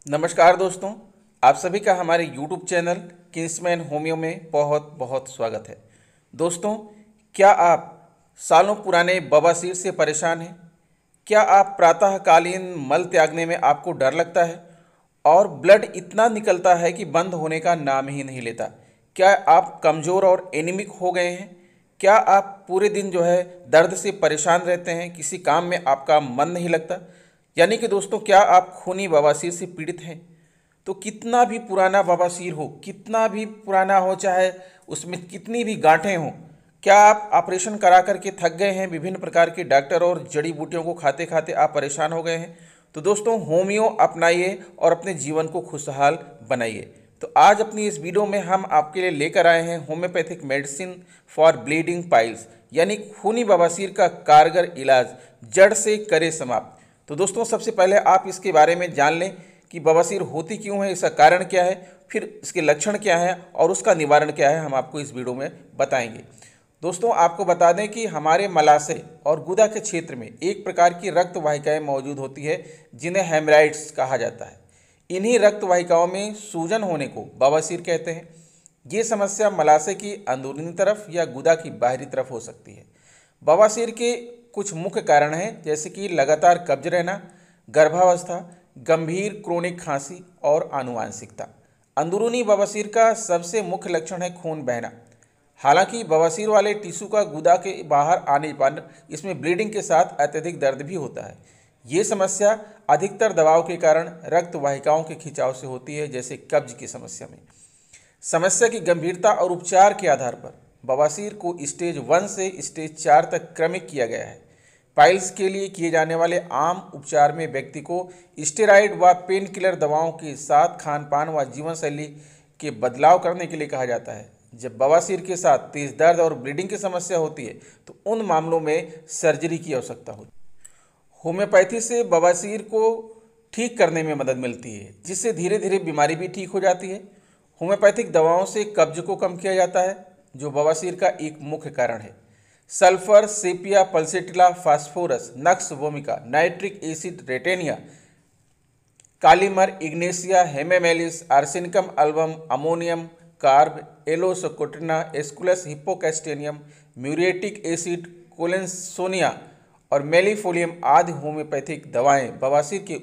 नमस्कार दोस्तों, आप सभी का हमारे YouTube चैनल किंग्समैन होम्यो में बहुत बहुत स्वागत है। दोस्तों, क्या आप सालों पुराने बवासीर से परेशान हैं? क्या आप प्रातःकालीन मल त्यागने में आपको डर लगता है और ब्लड इतना निकलता है कि बंद होने का नाम ही नहीं लेता? क्या आप कमज़ोर और एनीमिक हो गए हैं? क्या आप पूरे दिन दर्द से परेशान रहते हैं, किसी काम में आपका मन नहीं लगता? यानी कि दोस्तों, क्या आप खूनी बवासीर से पीड़ित हैं? तो कितना भी पुराना बवासीर हो, कितना भी पुराना हो, चाहे उसमें कितनी भी गांठें हों, क्या आप ऑपरेशन करा करके थक गए हैं? विभिन्न प्रकार के डॉक्टर और जड़ी बूटियों को खाते खाते आप परेशान हो गए हैं? तो दोस्तों, होम्यो अपनाइए और अपने जीवन को खुशहाल बनाइए। तो आज अपनी इस वीडियो में हम आपके लिए लेकर आए हैं homeopathic medicine for bleeding piles, यानी खूनी बवासीर का कारगर इलाज जड़ से करे समाप्त। तो दोस्तों, सबसे पहले आप इसके बारे में जान लें कि बवासीर होती क्यों है, इसका कारण क्या है, फिर इसके लक्षण क्या है और उसका निवारण क्या है, हम आपको इस वीडियो में बताएंगे। दोस्तों, आपको बता दें कि हमारे मलाशय और गुदा के क्षेत्र में एक प्रकार की रक्त वाहिकाएं मौजूद होती है जिन्हें हेमराइड्स कहा जाता है। इन्हीं रक्त वाहिकाओं में सूजन होने को बवासीर कहते हैं। ये समस्या मलाशय की अंदरूनी तरफ या गुदा की बाहरी तरफ हो सकती है। बवासीर के कुछ मुख्य कारण हैं, जैसे कि लगातार कब्ज रहना, गर्भावस्था, गंभीर क्रोनिक खांसी और आनुवांशिकता। अंदरूनी बवासीर का सबसे मुख्य लक्षण है खून बहना। हालांकि बवासीर वाले टिश्यू का गुदा के बाहर आने पर इसमें ब्लीडिंग के साथ अत्यधिक दर्द भी होता है। ये समस्या अधिकतर दबाव के कारण रक्त वाहिकाओं के खिंचाव से होती है, जैसे कब्ज की समस्या में। समस्या की गंभीरता और उपचार के आधार पर बवासीर को स्टेज 1 से स्टेज 4 तक क्रमिक किया गया है। पाइल्स के लिए किए जाने वाले आम उपचार में व्यक्ति को स्टेरॉइड व पेन किलर दवाओं के साथ खान पान व जीवन शैली के बदलाव करने के लिए कहा जाता है। जब बवासीर के साथ तेज दर्द और ब्लीडिंग की समस्या होती है तो उन मामलों में सर्जरी की आवश्यकता होती है। होम्योपैथी से बवासीर को ठीक करने में मदद मिलती है, जिससे धीरे धीरे बीमारी भी ठीक हो जाती है। होम्योपैथिक दवाओं से कब्ज को कम किया जाता है, जो बवासीर का एक मुख्य कारण है। Sulphur, sepia, pulsatilla, phosphorus, nux vomica, nitric acid, ratanhia, kali mur, ignatia, hamamelis, arsenicum album, ammonium, carb, aloe socotrina, aesculus hippocastanum, muriatic acid, collinsonia और मेलिफोलियम आदि होम्योपैथिक दवाएं बवासीर के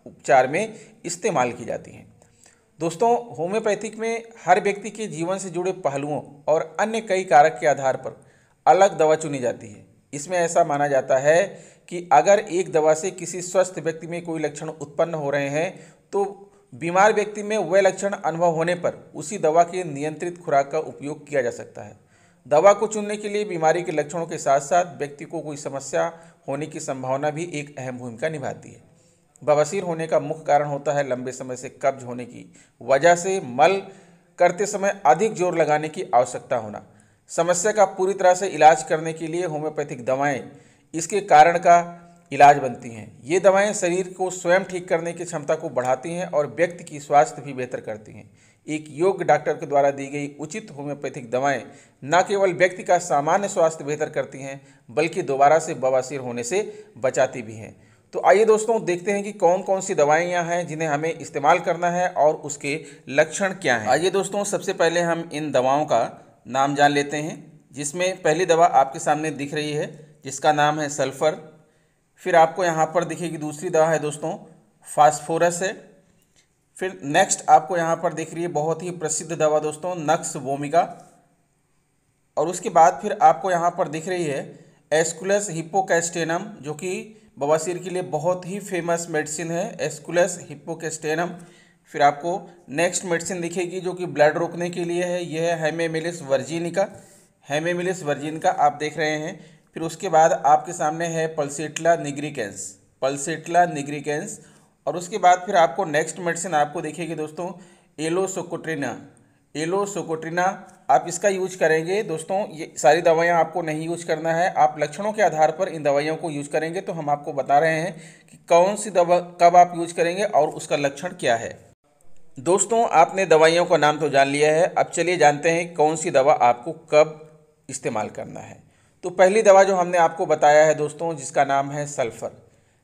उपचार में इस्तेमाल की जाती हैं। दोस्तों, होम्योपैथिक में हर व्यक्ति के जीवन से जुड़े पहलुओं और अन्य कई कारक के आधार पर अलग दवा चुनी जाती है। इसमें ऐसा माना जाता है कि अगर एक दवा से किसी स्वस्थ व्यक्ति में कोई लक्षण उत्पन्न हो रहे हैं तो बीमार व्यक्ति में वह लक्षण अनुभव होने पर उसी दवा के नियंत्रित खुराक का उपयोग किया जा सकता है। दवा को चुनने के लिए बीमारी के लक्षणों के साथ साथ व्यक्ति को कोई समस्या होने की संभावना भी एक अहम भूमिका निभाती है। बवासीर होने का मुख्य कारण होता है लंबे समय से कब्ज होने की वजह से मल करते समय अधिक जोर लगाने की आवश्यकता होना। समस्या का पूरी तरह से इलाज करने के लिए होम्योपैथिक दवाएं इसके कारण का इलाज बनती हैं। ये दवाएं शरीर को स्वयं ठीक करने की क्षमता को बढ़ाती हैं और व्यक्ति की स्वास्थ्य भी बेहतर करती हैं। एक योग्य डॉक्टर के द्वारा दी गई उचित होम्योपैथिक दवाएं न केवल व्यक्ति का सामान्य स्वास्थ्य बेहतर करती हैं, बल्कि दोबारा से बवासीर होने से बचाती भी हैं। तो आइए दोस्तों, देखते हैं कि कौन कौन सी दवाएं हैं जिन्हें हमें इस्तेमाल करना है और उसके लक्षण क्या हैं। आइए दोस्तों, सबसे पहले हम इन दवाओं का नाम जान लेते हैं, जिसमें पहली दवा आपके सामने दिख रही है जिसका नाम है सल्फर। फिर आपको यहाँ पर दिखेगी दूसरी दवा है दोस्तों फास्फोरस है। फिर नेक्स्ट आपको यहाँ पर दिख रही है बहुत ही प्रसिद्ध दवा दोस्तों नक्स वोमिका। और उसके बाद फिर आपको यहाँ पर दिख रही है एस्कुलस हिप्पोकैस्टेनम, जो कि बवासीर के लिए बहुत ही फेमस मेडिसिन है, एस्कुलस हिप्पोकैस्टेनम। फिर आपको नेक्स्ट मेडिसिन दिखेगी जो कि ब्लड रोकने के लिए है, यह है हेमेमिलिस वर्जिनिका। हेमेमिलिस वर्जिनिका आप देख रहे हैं। फिर उसके बाद आपके सामने है पल्सेटिला निग्रिकेंस, पल्सेटिला निग्रिकेंस। और उसके बाद फिर आपको नेक्स्ट मेडिसिन आपको दिखेगी दोस्तों एलोसोकोट्रिना, एलोसोकोट्रिना। आप इसका यूज करेंगे दोस्तों, ये सारी दवाइयाँ आपको नहीं यूज करना है, आप लक्षणों के आधार पर इन दवाइयों को यूज करेंगे। तो हम आपको बता रहे हैं कि कौन सी दवा कब आप यूज करेंगे और उसका लक्षण क्या है। दोस्तों, आपने दवाइयों का नाम तो जान लिया है, अब चलिए जानते हैं कौन सी दवा आपको कब इस्तेमाल करना है। तो पहली दवा जो हमने आपको बताया है दोस्तों, जिसका नाम है सल्फर।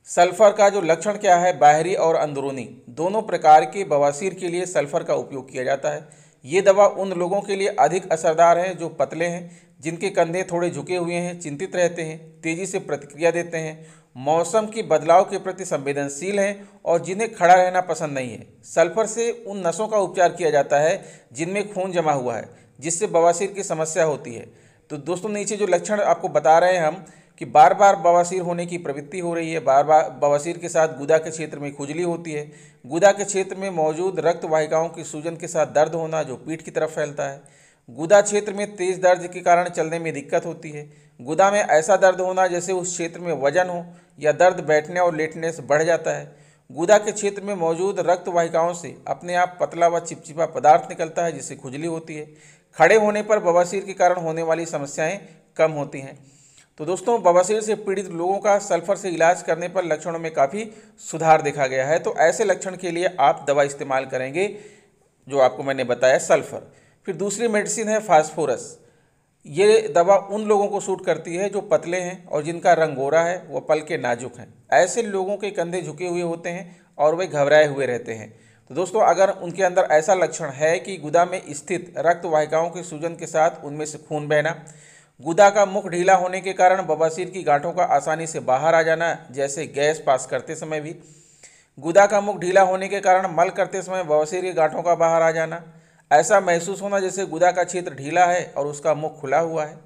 सल्फर का जो लक्षण क्या है, बाहरी और अंदरूनी दोनों प्रकार के बवासीर के लिए सल्फर का उपयोग किया जाता है। ये दवा उन लोगों के लिए अधिक असरदार है जो पतले हैं, जिनके कंधे थोड़े झुके हुए हैं, चिंतित रहते हैं, तेजी से प्रतिक्रिया देते हैं, मौसम की बदलाव के प्रति संवेदनशील हैं और जिन्हें खड़ा रहना पसंद नहीं है। सल्फर से उन नसों का उपचार किया जाता है जिनमें खून जमा हुआ है, जिससे बवासीर की समस्या होती है। तो दोस्तों, नीचे जो लक्षण आपको बता रहे हैं हम कि बार बार बवासीर होने की प्रवृत्ति हो रही है, बार बार बवासीर के साथ गुदा के क्षेत्र में खुजली होती है, गुदा के क्षेत्र में मौजूद रक्त वाहिकाओं की सूजन के साथ दर्द होना जो पीठ की तरफ फैलता है, गुदा क्षेत्र में तेज दर्द के कारण चलने में दिक्कत होती है, गुदा में ऐसा दर्द होना जैसे उस क्षेत्र में वजन हो या दर्द बैठने और लेटने से बढ़ जाता है, गुदा के क्षेत्र में मौजूद रक्त वाहिकाओं से अपने आप पतला व चिपचिपा पदार्थ निकलता है जिससे खुजली होती है, खड़े होने पर बवासीर के कारण होने वाली समस्याएं कम होती हैं। तो दोस्तों, बवासीर से पीड़ित लोगों का सल्फर से इलाज करने पर लक्षणों में काफ़ी सुधार देखा गया है। तो ऐसे लक्षण के लिए आप दवा इस्तेमाल करेंगे जो आपको मैंने बताया, सल्फर। फिर दूसरी मेडिसिन है फास्फोरस। ये दवा उन लोगों को सूट करती है जो पतले हैं और जिनका रंग गोरा है, वह पल के नाजुक हैं। ऐसे लोगों के कंधे झुके हुए होते हैं और वे घबराए हुए रहते हैं। तो दोस्तों, अगर उनके अंदर ऐसा लक्षण है कि गुदा में स्थित रक्त वाहिकाओं के सूजन के साथ उनमें से खून बहना, गुदा का मुख ढीला होने के कारण बवासीर की गांठों का आसानी से बाहर आ जाना, जैसे गैस पास करते समय भी, गुदा का मुख ढीला होने के कारण मल करते समय बवासीर की गांठों का बाहर आ जाना, ऐसा महसूस होना जैसे गुदा का क्षेत्र ढीला है और उसका मुख खुला हुआ है,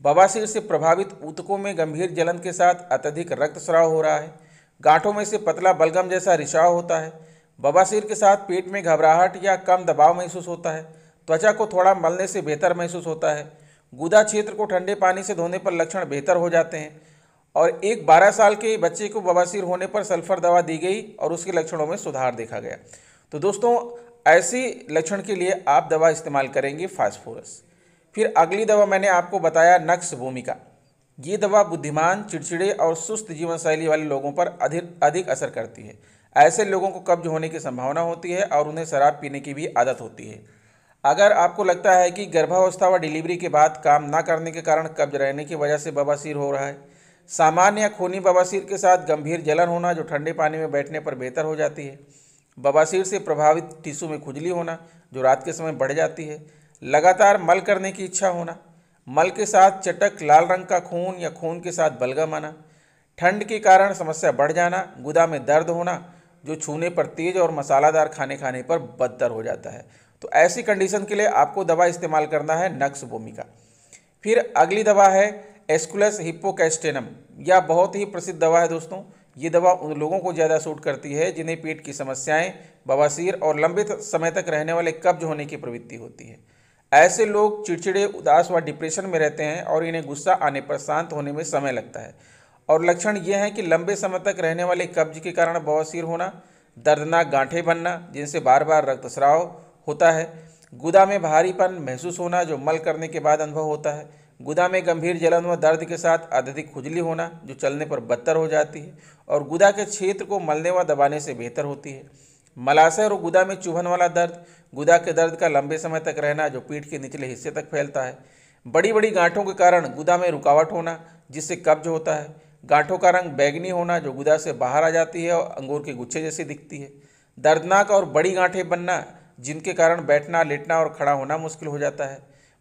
बवासीर से प्रभावित ऊतकों में गंभीर जलन के साथ अत्यधिक रक्तस्राव हो रहा है, गांठों में से पतला बलगम जैसा रिसाव होता है, बवासीर के साथ पेट में घबराहट या कम दबाव महसूस होता है, त्वचा को थोड़ा मलने से बेहतर महसूस होता है, गुदा क्षेत्र को ठंडे पानी से धोने पर लक्षण बेहतर हो जाते हैं। और एक 12 साल के बच्चे को बवासीर होने पर सल्फर दवा दी गई और उसके लक्षणों में सुधार देखा गया। तो दोस्तों, ऐसी लक्षण के लिए आप दवा इस्तेमाल करेंगे फास्फोरस। फिर अगली दवा मैंने आपको बताया नक्स भूमिका। ये दवा बुद्धिमान, चिड़चिड़े और सुस्त जीवन शैली वाले लोगों पर अधिक असर करती है। ऐसे लोगों को कब्ज होने की संभावना होती है और उन्हें शराब पीने की भी आदत होती है। अगर आपको लगता है कि गर्भावस्था व डिलीवरी के बाद काम न करने के कारण कब्ज रहने की वजह से बवासीर हो रहा है, सामान्य या खूनी बवासीर के साथ गंभीर जलन होना जो ठंडे पानी में बैठने पर बेहतर हो जाती है, बवासीर से प्रभावित टिश्यू में खुजली होना जो रात के समय बढ़ जाती है, लगातार मल करने की इच्छा होना, मल के साथ चटक लाल रंग का खून या खून के साथ बलगम आना, ठंड के कारण समस्या बढ़ जाना, गुदा में दर्द होना जो छूने पर तेज और मसालादार खाने पर बदतर हो जाता है। तो ऐसी कंडीशन के लिए आपको दवा इस्तेमाल करना है नक्स भूमिका। फिर अगली दवा है एस्कुलस हिप्पोकैस्टेनम। यह बहुत ही प्रसिद्ध दवा है दोस्तों। ये दवा उन लोगों को ज़्यादा सूट करती है जिन्हें पेट की समस्याएं, बवासीर और लंबे समय तक रहने वाले कब्ज होने की प्रवृत्ति होती है। ऐसे लोग चिड़चिड़े, उदास व डिप्रेशन में रहते हैं और इन्हें गुस्सा आने पर शांत होने में समय लगता है। और लक्षण ये हैं कि लंबे समय तक रहने वाले कब्ज के कारण बवासीर होना, दर्दनाक गांठें बनना जिनसे बार बार रक्तस्राव होता है, गुदा में भारीपन महसूस होना जो मल करने के बाद अनुभव होता है, गुदा में गंभीर जलन व दर्द के साथ अत्यधिक खुजली होना जो चलने पर बदतर हो जाती है और गुदा के क्षेत्र को मलने व दबाने से बेहतर होती है, मलाशय और गुदा में चुभन वाला दर्द, गुदा के दर्द का लंबे समय तक रहना जो पीठ के निचले हिस्से तक फैलता है, बड़ी बड़ी गांठों के कारण गुदा में रुकावट होना जिससे कब्ज होता है, गांठों का रंग बैंगनी होना जो गुदा से बाहर आ जाती है और अंगूर के गुच्छे जैसी दिखती है, दर्दनाक और बड़ी गांठें बनना जिनके कारण बैठना, लेटना और खड़ा होना मुश्किल हो जाता है,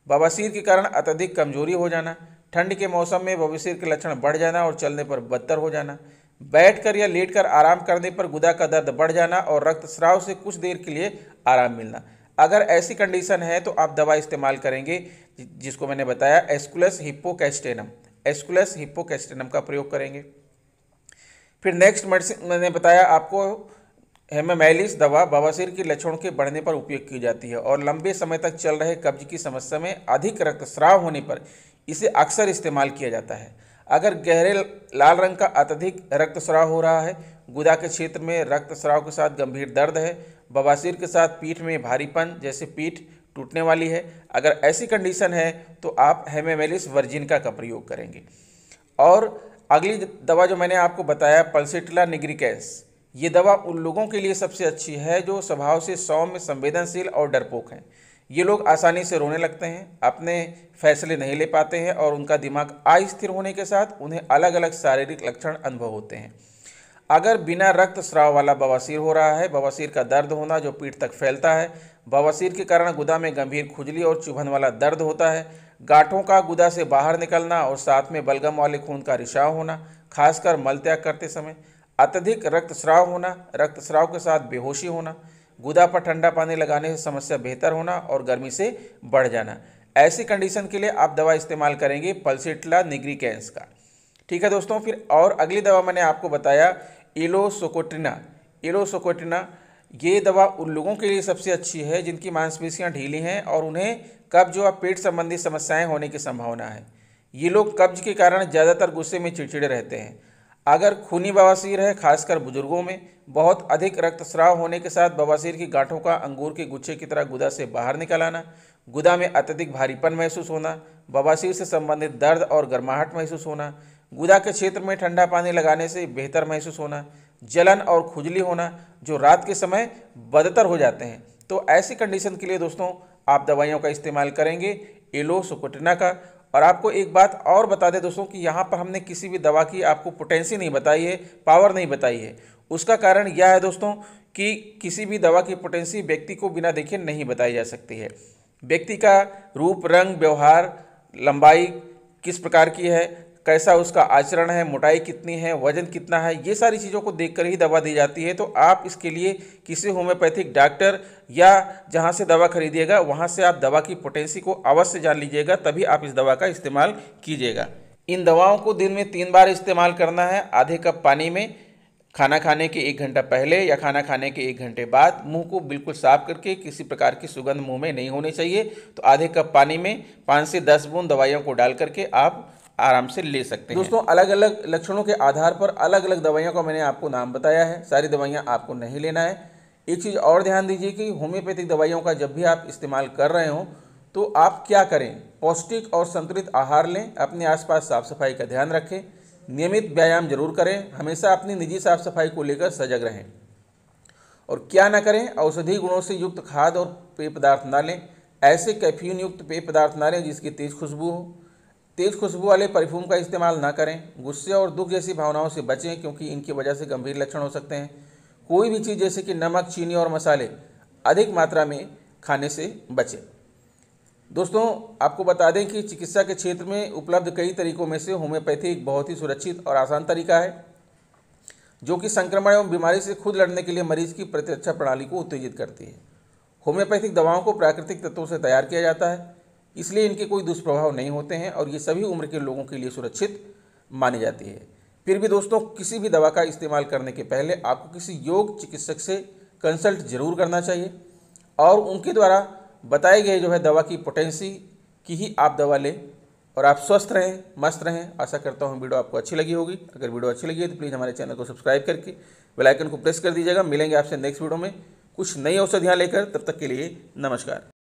बवासीर के कारण अत्यधिक कमजोरी हो जाना, ठंड के मौसम में बवासीर के लक्षण बढ़ जाना और चलने पर बदतर हो जाना, बैठकर या लेटकर आराम करने पर गुदा का दर्द बढ़ जाना और रक्तस्राव से कुछ देर के लिए आराम मिलना। अगर ऐसी कंडीशन है तो आप दवा इस्तेमाल करेंगे जिसको मैंने बताया एस्कुलस हिप्पोकैस्टेनम। एस्कुलस हिप्पोकैस्टेनम का प्रयोग करेंगे। फिर नेक्स्ट मेडिसिन मैंने बताया आपको हेमामेलिस दवा बवासीर के लक्षणों के बढ़ने पर उपयोग की जाती है और लंबे समय तक चल रहे कब्ज की समस्या में अधिक रक्तस्राव होने पर इसे अक्सर इस्तेमाल किया जाता है। अगर गहरे लाल रंग का अत्यधिक रक्तस्राव हो रहा है, गुदा के क्षेत्र में रक्तस्राव के साथ गंभीर दर्द है, बवासीर के साथ पीठ में भारीपन जैसे पीठ टूटने वाली है, अगर ऐसी कंडीशन है तो आप हेमामेलिस वर्जिनिका का प्रयोग करेंगे। और अगली दवा जो मैंने आपको बताया पल्सेटिला निग्रिकेंस, ये दवा उन लोगों के लिए सबसे अच्छी है जो स्वभाव से सौम्य, संवेदनशील और डरपोक हैं। ये लोग आसानी से रोने लगते हैं, अपने फैसले नहीं ले पाते हैं और उनका दिमाग अस्थिर होने के साथ उन्हें अलग अलग शारीरिक लक्षण अनुभव होते हैं। अगर बिना रक्तस्राव वाला बवासीर हो रहा है, बवासीर का दर्द होना जो पीठ तक फैलता है, बवासीर के कारण गुदा में गंभीर खुजली और चुभन वाला दर्द होता है, गांठों का गुदा से बाहर निकलना और साथ में बलगम वाले खून का रिसाव होना, खासकर मलत्याग करते समय, अत्यधिक रक्तस्राव होना, रक्तस्राव के साथ बेहोशी होना, गुदा पर ठंडा पानी लगाने से समस्या बेहतर होना और गर्मी से बढ़ जाना। ऐसी कंडीशन के लिए आप दवा इस्तेमाल करेंगे पल्सिट्ला निग्रिकेंस का। ठीक है दोस्तों, फिर और अगली दवा मैंने आपको बताया इलोसोकोट्रिना। इलोसोकोट्रिना ये दवा उन लोगों के लिए सबसे अच्छी है जिनकी मांसपेशियां ढीली हैं और उन्हें कब्ज व पेट संबंधी समस्याएं होने की संभावना है। ये लोग कब्ज के कारण ज़्यादातर गुस्से में चिड़चिड़े रहते हैं। अगर खूनी बवासीर है, खासकर बुजुर्गों में, बहुत अधिक रक्तस्राव होने के साथ बवासीर की गांठों का अंगूर के गुच्छे की तरह गुदा से बाहर निकल आना, गुदा में अत्यधिक भारीपन महसूस होना, बवासीर से संबंधित दर्द और गर्माहट महसूस होना, गुदा के क्षेत्र में ठंडा पानी लगाने से बेहतर महसूस होना, जलन और खुजली होना जो रात के समय बदतर हो जाते हैं, तो ऐसी कंडीशन के लिए दोस्तों आप दवाइयों का इस्तेमाल करेंगे इलोसोकोट्रिना का। और आपको एक बात और बता दें दोस्तों कि यहाँ पर हमने किसी भी दवा की आपको पोटेंसी नहीं बताई है, पावर नहीं बताई है। उसका कारण यह है दोस्तों कि किसी भी दवा की पोटेंसी व्यक्ति को बिना देखे नहीं बताई जा सकती है। व्यक्ति का रूप, रंग, व्यवहार, लंबाई किस प्रकार की है, कैसा उसका आचरण है, मोटाई कितनी है, वजन कितना है, ये सारी चीज़ों को देखकर ही दवा दी जाती है। तो आप इसके लिए किसी होम्योपैथिक डॉक्टर या जहाँ से दवा खरीदिएगा वहाँ से आप दवा की पोटेंसी को अवश्य जान लीजिएगा, तभी आप इस दवा का इस्तेमाल कीजिएगा। इन दवाओं को दिन में 3 बार इस्तेमाल करना है। आधे कप पानी में खाना खाने के 1 घंटा पहले या खाना खाने के 1 घंटे बाद। मुंह को बिल्कुल साफ करके, किसी प्रकार की सुगंध मुंह में नहीं होनी चाहिए। तो आधे कप पानी में 5 से 10 बूंद दवाइयों को डाल करके आप आराम से ले सकते हैं। दोस्तों अलग अलग लक्षणों के आधार पर अलग अलग दवाइयों का मैंने आपको नाम बताया है। सारी दवाइयाँ आपको नहीं लेना है। एक चीज़ और ध्यान दीजिए कि होम्योपैथिक दवाइयों का जब भी आप इस्तेमाल कर रहे हो तो आप क्या करें, पौष्टिक और संतुलित आहार लें, अपने आसपास साफ सफाई का ध्यान रखें, नियमित व्यायाम जरूर करें, हमेशा अपनी निजी साफ सफाई को लेकर सजग रहें। और क्या ना करें, औषधि गुणों से युक्त खाद्य और पेय पदार्थ ना लें। ऐसे कैफीन युक्त पेय पदार्थ ना लें जिसकी तेज खुशबू हो। तेज खुशबू वाले परफ्यूम का इस्तेमाल ना करें। गुस्से और दुख जैसी भावनाओं से बचें क्योंकि इनकी वजह से गंभीर लक्षण हो सकते हैं। कोई भी चीज़ जैसे कि नमक, चीनी और मसाले अधिक मात्रा में खाने से बचें। दोस्तों आपको बता दें कि चिकित्सा के क्षेत्र में उपलब्ध कई तरीकों में से होम्योपैथी एक बहुत ही सुरक्षित और आसान तरीका है जो कि संक्रमण एवं बीमारी से खुद लड़ने के लिए मरीज की प्रतिरक्षा प्रणाली को उत्तेजित करती है। होम्योपैथिक दवाओं को प्राकृतिक तत्वों से तैयार किया जाता है, इसलिए इनके कोई दुष्प्रभाव नहीं होते हैं और ये सभी उम्र के लोगों के लिए सुरक्षित मानी जाती है। फिर भी दोस्तों किसी भी दवा का इस्तेमाल करने के पहले आपको किसी योग चिकित्सक से कंसल्ट जरूर करना चाहिए और उनके द्वारा बताए गए जो है दवा की पोटेंसी की ही आप दवा लें और आप स्वस्थ रहें, मस्त रहें। आशा करता हूँ वीडियो आपको अच्छी लगी होगी। अगर वीडियो अच्छी लगी है तो प्लीज़ हमारे चैनल को सब्सक्राइब करके बेल आइकन को प्रेस कर दीजिएगा। मिलेंगे आपसे नेक्स्ट वीडियो में कुछ नई औषधियाँ लेकर, तब तक के लिए नमस्कार।